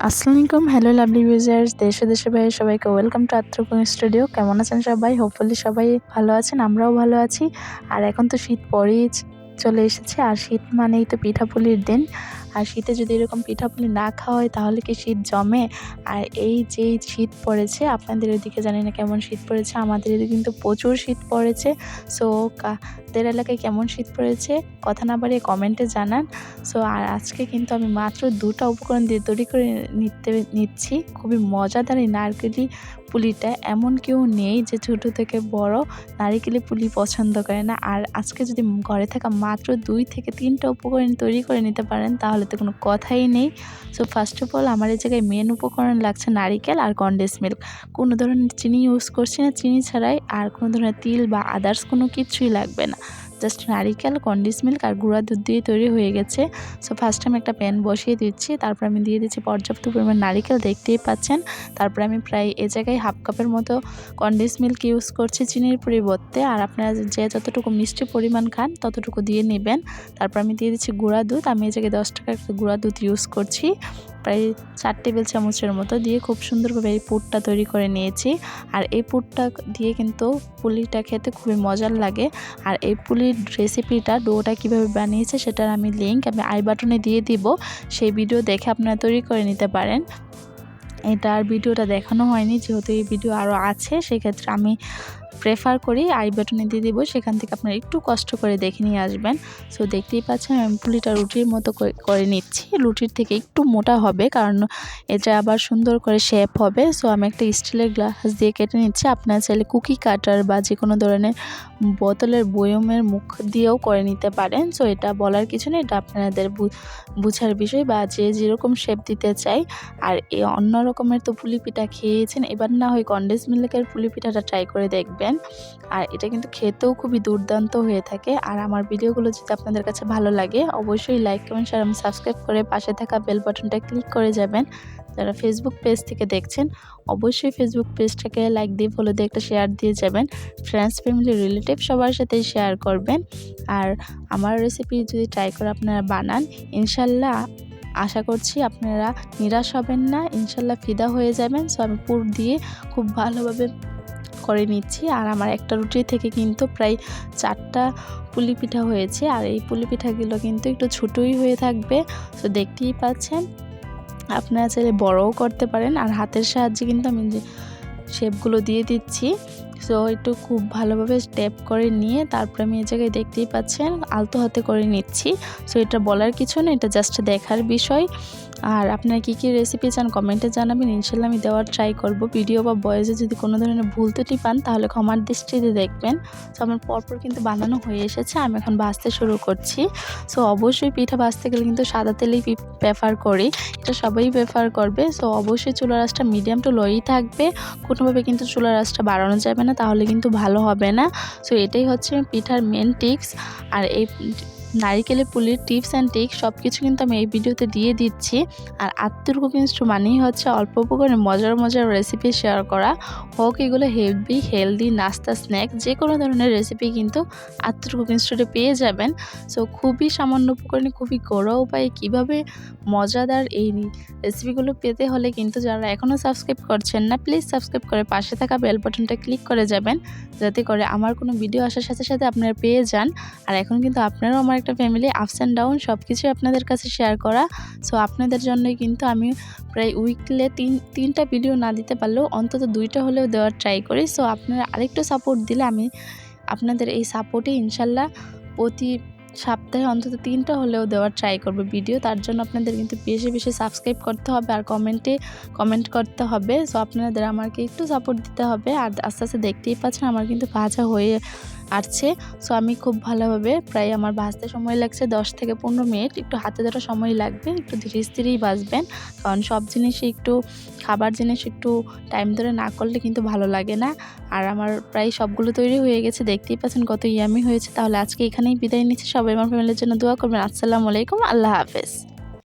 আসসালামু আলাইকুম, hello lovely users, দেশে দেশে বাইরে সবাইকে ওয়েলকাম টু আত্র কুকিং স্টুডিও। কেমন আছেন সবাই? হোপফুলি সবাই ভালো আছেন, আমরাও ভালো আছি। আর এখন তো শীত পরেই চলে এসেছে, আর শীত মানেই তো পিঠাপুলির দিন। আর শীতে যদি এরকম পিঠাপুলি না খাওয়া হয় তাহলে কি শীত জমে? আর এই যে শীত পড়েছে, আপনাদের ওইদিকে জানি না কেমন শীত পড়েছে, আমাদের এদিকে কিন্তু প্রচুর শীত পড়েছে। সো কাদের এলাকায় কেমন শীত পড়েছে কথা না বাড়িয়ে কমেন্টে জানান। সো আর আজকে কিন্তু আমি মাত্র 2টা উপকরণ দিয়ে তৈরি করে নিচ্ছি খুবই মজাদার এই নারকেলি পুলিটা। এমন কেউ নেই যে ছোটো থেকে বড় নারিকেলি পুলি পছন্দ করে না। আর আজকে যদি ঘরে থাকা মাত্র 2 থেকে 3টা উপকরণ তৈরি করে নিতে পারেন তাহলে তো কোনো কথাই নেই। সো ফার্স্ট অফ অল আমার এই জায়গায় মেন উপকরণ লাগছে নারিকেল আর কনডেন্স মিল্ক। কোনো ধরনের চিনি ইউজ করছি না, চিনি ছাড়াই, আর কোনো ধরনের তিল বা আদার্স কোনো কিছুই লাগবে না। জাস্ট নারিকেল, কনডেন্স মিল্ক আর গুঁড়া দুধ দিয়ে তৈরি হয়ে গেছে। সো ফার্স্ট আমি একটা প্যান বসিয়ে দিচ্ছি, তারপর আমি দিয়ে দিচ্ছি পর্যাপ্ত পরিমাণ নারিকেল, দেখতেই পাচ্ছেন। তারপরে আমি প্রায় এ জায়গায় হাফ কাপের মতো কনডেন্স মিল্ক ইউজ করছি চিনির পরিবর্তে। আর আপনারা যে যতটুকু মিষ্টি পরিমাণ খান ততটুকু দিয়ে নেবেন। তারপর আমি দিয়ে দিচ্ছি গুঁড়া দুধ। আমি এই জায়গায় 10 টাকার একটা গুঁড়া দুধ ইউজ করছি, প্রায় 4 টেবিল চামচের মতো দিয়ে খুব সুন্দরভাবে এই পুরটা তৈরি করে নিয়েছি। আর এই পুরটা দিয়ে কিন্তু পুলিটা খেতে খুবই মজার লাগে। আর এই পুলির রেসিপিটা ডোটা কিভাবে বানিয়েছে সেটার আমি লিঙ্ক আমি আই বাটনে দিয়ে দিব, সেই ভিডিও দেখে আপনারা তৈরি করে নিতে পারেন। এটার ভিডিওটা দেখানো হয়নি, যেহেতু এই ভিডিও আরও আছে, সেক্ষেত্রে আমি প্রেফার করি আই বাটনে দিয়ে দিব, সেখান থেকে আপনারা একটু কষ্ট করে দেখে নিয়ে আসবেন। সো দেখতেই পাচ্ছেন আমি পুলিটা রুটির মতো করে নিচ্ছি। রুটির থেকে একটু মোটা হবে, কারণ এটা আবার সুন্দর করে শেপ হবে। সো আমি একটা স্টিলের গ্লাস দিয়ে কেটে নিচ্ছি। আপনারা চাইলে কুকি কাটার বা যে কোনো ধরনের বোতলের বয়মের মুখ দিয়েও করে নিতে পারেন। সো এটা বলার কিছু নেই, এটা আপনাদের বুঝার বিষয় বা যে যেরকম শেপ দিতে চাই। আর এই অন্য রকমের তো পুলি পিঠা খেয়েছেন, এবার না হয় কনডেন্স মিল্কের পুলি পিঠাটা ট্রাই করে দেখবেন। আর এটা কিন্তু খেতেও খুবই দুর্দান্ত হয়ে থাকে। আর আমার ভিডিওগুলো যদি আপনাদের কাছে ভালো লাগে অবশ্যই লাইক, কমেন্ট, শেয়ার এবং সাবস্ক্রাইব করে পাশে থাকা বেল বাটনটা ক্লিক করে যাবেন। যারা ফেসবুক পেজ থেকে দেখছেন অবশ্যই ফেসবুক পেজটাকে লাইক দিয়ে ফলো দিয়ে একটা শেয়ার দিয়ে যাবেন। ফ্রেন্ডস, ফ্যামিলি, রিলেটিভ সবার সাথে শেয়ার করবেন। আর আমার রেসিপি যদি ট্রাই করে আপনারা বানান, ইনশাল্লাহ আশা করছি আপনারা নিরাশ হবেন না, ইনশাল্লাহ ফিদা হয়ে যাবেন। সো আমি পুর দিয়ে খুব ভালোভাবে করে নিচ্ছি। আর আমার একটা রুটি থেকে কিন্তু প্রায় 4টা পুলি পিঠা হয়েছে। আর এই পুলি পিঠাগুলো কিন্তু একটু ছোটোই হয়ে থাকবে। তো দেখতেই পাচ্ছেন, আপনারা চাইলে বড়ও করতে পারেন। আর হাতের সাহায্যে কিন্তু আমি যে শেপগুলো দিয়ে দিচ্ছি। সো একটু খুব ভালোভাবে স্টেপ করে নিয়ে তারপরে আমি এই জায়গায় দেখতেই পাচ্ছেন আলতো হাতে করে নিচ্ছি। সো এটা বলার কিছু না, এটা জাস্ট দেখার বিষয়। আর আপনারা কী কী রেসিপি চান কমেন্টে জানাবেন, ইনশাল্লাহ আমি দেওয়ার ট্রাই করব। ভিডিও বা ভয়েসে যদি কোনো ধরনের ভুল ত্রুটি পান তাহলে ক্ষমার দৃষ্টিতে দেখবেন। সো আমার পরপর কিন্তু বানানো হয়ে এসেছে, আমি এখন ভাজতে শুরু করছি। সো অবশ্যই পিঠা ভাজতে গেলে কিন্তু সাদা তেলেই প্রেফার করি, এটা সবাই প্রেফার করবে। সো অবশ্যই চুলার আঁচটা মিডিয়াম টু লোই থাকবে, কোনোভাবে কিন্তু চুলার আঁচটা বাড়ানো যাবে না, তাহলে কিন্তু ভালো হবে না। সো এটাই হচ্ছে পিঠার মেন টিপস। আর এই নারিকেলের পুলির টিপস অ্যান্ড ট্রিক্স সব কিছু কিন্তু আমি এই ভিডিওতে দিয়ে দিচ্ছি। আর আত্মীয় কুকিং স্টুডিও মানেই হচ্ছে অল্প উপকরণে মজার মজার রেসিপি শেয়ার করা, হোক এগুলো হেলদি নাস্তা, স্ন্যাক, যে কোনো ধরনের রেসিপি কিন্তু আত্মীয় কুকিং স্টুডিও পেয়ে যাবেন। সো খুবই সামান্য উপকরণে খুবই ঘরোয়া উপায়ে কীভাবে মজাদার এই রেসিপিগুলো পেতে হলে কিন্তু যারা এখনও সাবস্ক্রাইব করছেন না, প্লিজ সাবস্ক্রাইব করে পাশে থাকা বেল বাটনটা ক্লিক করে যাবেন, যাতে করে আমার কোনো ভিডিও আসার সাথে সাথে আপনারা পেয়ে যান। আর এখন কিন্তু আপনারাও আমার একটা ফ্যামিলি, আপস অ্যান্ড ডাউন সব কিছুই আপনাদের কাছে শেয়ার করা। সো আপনাদের জন্যই কিন্তু আমি প্রায় উইকলি 3টা ভিডিও না দিতে পারলেও অন্তত 2টা হলেও দেওয়ার ট্রাই করি। সো আপনারা আরেকটু সাপোর্ট দিলে আমি আপনাদের এই সাপোর্টে ইনশাল্লাহ প্রতি সপ্তাহে অন্তত 3টা হলেও দেওয়ার ট্রাই করব ভিডিও। তার জন্য আপনাদের কিন্তু বেশি বেশি সাবস্ক্রাইব করতে হবে আর কমেন্ট করতে হবে। সো আপনাদের আমাকে একটু সাপোর্ট দিতে হবে। আর আস্তে আস্তে দেখতেই পাচ্ছেন আমার কিন্তু ভাজা হয়ে আসছে। সো আমি খুব ভালোভাবে প্রায় আমার ভাজতে সময় লাগছে 10 থেকে 15 মিনিট, একটু হাতে ধরা সময় লাগবে, একটু ধীরে স্থিরেই ভাজবেন, কারণ সব জিনিসই একটু খাবার জিনিস একটু টাইম ধরে না করলে কিন্তু ভালো লাগে না। আর আমার প্রায় সবগুলো তৈরি হয়ে গেছে, দেখতেই পাচ্ছেন কত ইয়ামি হয়েছে। তাহলে আজকে এখানেই বিদায় নিচ্ছি, সবাই আমার ফ্যামিলির জন্য দোয়া করবেন। আসসালামু আলাইকুম, আল্লাহ হাফেজ।